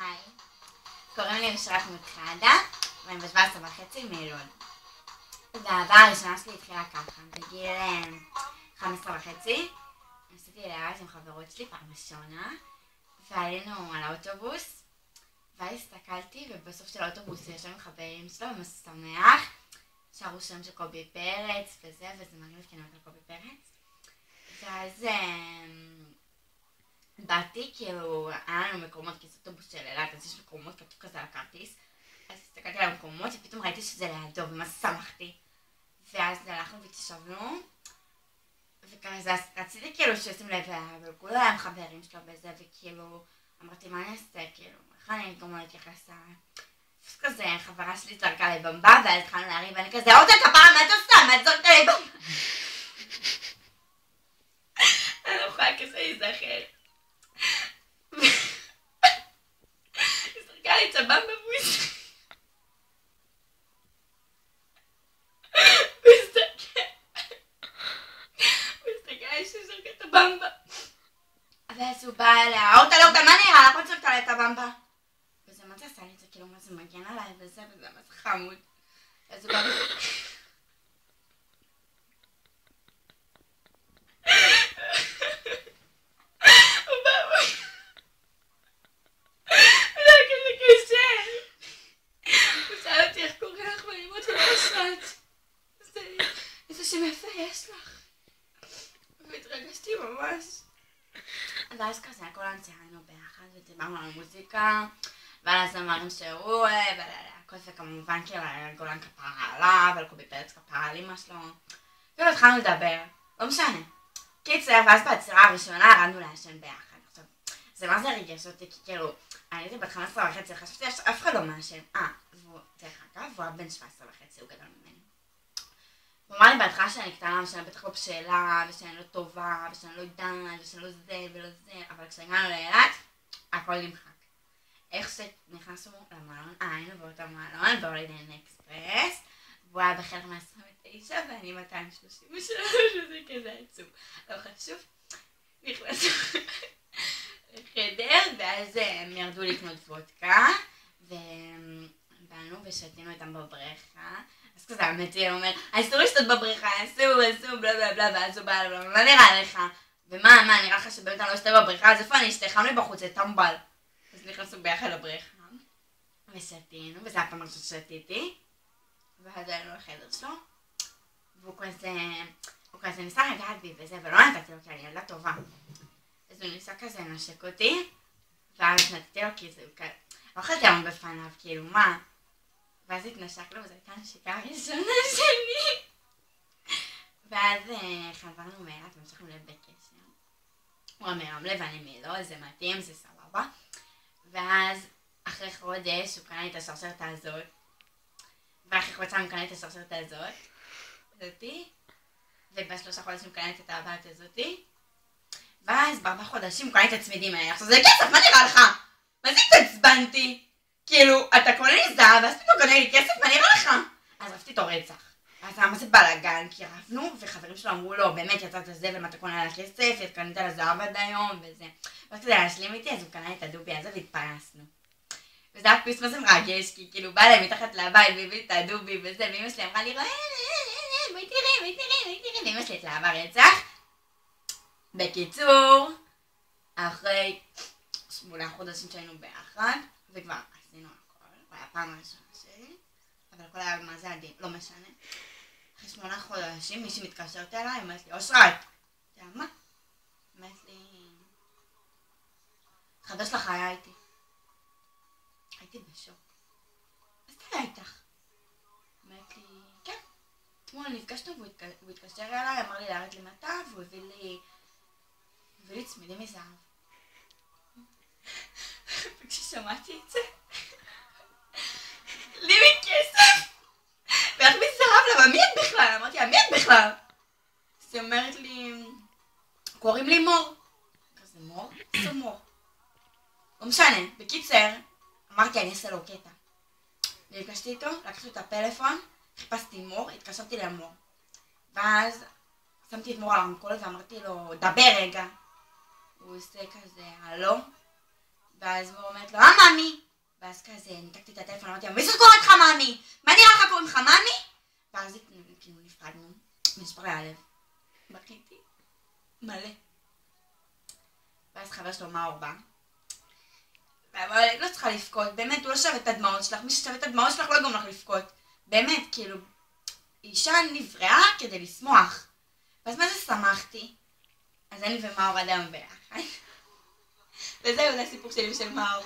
היי, קוראים לי אושרת מוקחדה, ואני ב-17.5 מלוד. והעבר הראשונה שלי התחילה ככה, בגיל 15.5. נסעתי לארץ עם חברות שלי פעם ראשונה, ועלינו על האוטובוס, ואז הסתכלתי, ובסוף של האוטובוס ישב עם חברים שלו, ומסו שמח, שרו שם של קובי פרץ וזה מגניב כי אני על קובי פרץ. ואז באתי, כאילו, היה לנו מקומות, כי זה אוטובוס של אילת, אז יש מקומות, כתוב כזה על הכרטיס. אז הסתכלתי על המקומות, ופתאום ראיתי שזה לידו, ומה שמחתי. ואז הלכנו והתיישבנו, וכזה רציתי כאילו שישים לב, אבל כולו היה עם חברים שלו בזה, וכאילו, אמרתי, מה אני אעשה, כאילו, איך אני גם לא אתייחס אז כזה, חברה שלי זרקה לי במבה, ואז התחלנו להריב, ואני כזה, עוד הכפרה, מה אתה עושה? מה את זרקת לי במבה? אני לא יכולה כזה להיזכר. היא זרקה לי את הבמבה והוא ואז הוא בא אליה, אותה, מה נראה? למה צורקת עליה את הבמבה? וזה מה זה עשה לי את זה, כאילו מה זה מגן עליי וזה מה זה חמוד. אז הוא בא הוא בא זה היה כזה קשה. הוא שאל אותי איך קוראים לך ואני אמרתי לו אושרת. איזה שם יפה יש לך. והתרגשתי ממש. ואז כזה הכל ציינו ביחד ודיברנו על מוזיקה ועל הזמרים שהוא אוהב ועל הלהקות וכמובן כאילו על גולן כפרה עליו ועל קובי פרץ כפרה על אמא שלו. כאילו התחלנו לדבר, לא משנה. קיצר, ואז בהצהרה הראשונה ירדנו לעשן ביחד. עכשיו, זה מה זה ריגש אותי כי כאילו אני הייתי בת 15.5, חשבתי שאף אחד לא מעשן. והוא, דרך אגב, הוא היה בן 17.5, הוא גדול ממני. הוא אמר לי בהתחלה שאני קטנה, שאני בטח לא בשאלה, ושאני לא טובה, ושאני לא יודעת, ושאני לא זה ולא זה, אבל כשהגענו לאילת, הכל נמחק. איך שנכנסנו למלון, היינו באותו מלון, בהולידיי אקספרס, והוא היה בחלק מה-29 ואני 233, שזה כזה עצוב. לא חשוב. נכנסנו לחדר, ואז הם ירדו לקנות וודקה, ובאנו ושתינו איתם בבריכה. אז כזה המציע אומר, אסור לשתות בבריכה, אסור, בלה בלה בלה, ואז הוא בא אליו, מה נראה לך? ומה, נראה לך שבאמת אני לא אשתה בבריכה? אז איפה אני אשתה? חם לי בחוץ, זה טמבל. אז נכנסנו ביחד לבריכה, ושתינו, וזה היה פעם ראשונה ששתיתי, ואז היינו לחדר שלו, והוא כזה ניסה לגעת בי וזה, ולא נתתי לו כי אני ילדה טובה. אז הוא ניסה כזה לנשק אותי, ואז נתתי לו כי זה כזה, לא יכולתי לעמוד בפניו, כאילו מה? ואז התנשק לו, וזו הייתה הנשיקה הראשונה שלי. ואז חזרנו מאילת והמשכנו להיות בקשר. הוא מרמלה ואני מלוד, זה מתאים, זה סבבה. ואז אחרי חודש הוא קנה לי את השרשרת הזאת. ואחרי חודשיים הוא קנה לי את השרשרת הזאתי. וב3 חודשים הוא קנה לי את הטבעת הזאתי. ואז ב4 חודשים הוא קנה לי את הצמידים האלה. עכשיו זה כסף, מה נראה לך? מה זה התעצבנתי? כאילו, אתה קונה לי זהב, ואז פתאום קונה לי כסף, מה נראה לך? אז רבתי אותו רצח. אז היה מה זה בלאגן, כי רבנו, וחברים שלו אמרו לו, באמת יצאת זה, ומה אתה קונה על הכסף, קנית על הזהב עד היום, וזה. ואז כדי להשלים איתי, אז הוא קנה את הדובי הזה, והתפרסנו. וזה היה פיס מה זה מרגש, כי כאילו בא להם מתחת לבית, והביא את הדובי וזה, ואמא שלי אמרה לי, בואי תראי, ואמא שלי התלהבה רצח. בקיצור, אחרי 8 חודשים שהיינו ביחד, וכבר עשינו הכל, הוא היה פעם ראשונה שלי, אבל הכל היה מה זה עדין, לא משנה. אחרי 8 חודשים מישהי מתקשרת אליי, אומרת לי, אושרת, אתה יודע מה? אומרת לי, חבר שלך היה איתי. הייתי בשוק. אז אתה היה איתך? אומרת לי, כן. אתמול נפגשנו והוא התקשר אליי, אמר לי להרד למטה, והוא הביא לי צמידים מזהב. וכששמעתי את זה, לי מכסף, ואיך מזהב לה, מי את בכלל? אמרתי לה, מי את בכלל? אז היא אומרת לי, קוראים לי מור. כזה מור? איזה מור? לא משנה, בקיצר, אמרתי אני אעשה לו קטע. נפגשתי איתו, לקחתי את הפלאפון, חיפשתי מור, התקשרתי למור. ואז שמתי את מור על הרמקול ואמרתי לו, דבר רגע. הוא עושה כזה, הלו? ואז הוא אומרת לו, מאמי. ואז כזה, ניתקתי את הטלפון, אמרתי, מי זאת קוראת לך מאמי? מה נראה לך קוראים לך מאמי? ואז כאילו נפרדנו, ונשבר לי הלב. בכיתי. מלא. ואז חבר שלו מאור בא. ואמר לי, לא צריכה לבכות, באמת, הוא לא שווה את הדמעות שלך, מי ששווה את הדמעות שלך לא גורם לך לבכות. באמת, כאילו, אישה נבראה כדי לשמוח. ואז מה זה שמחתי? אז אני ומאור עד היום ביחד. וזהו, זה הסיפור שלי ושל מאור.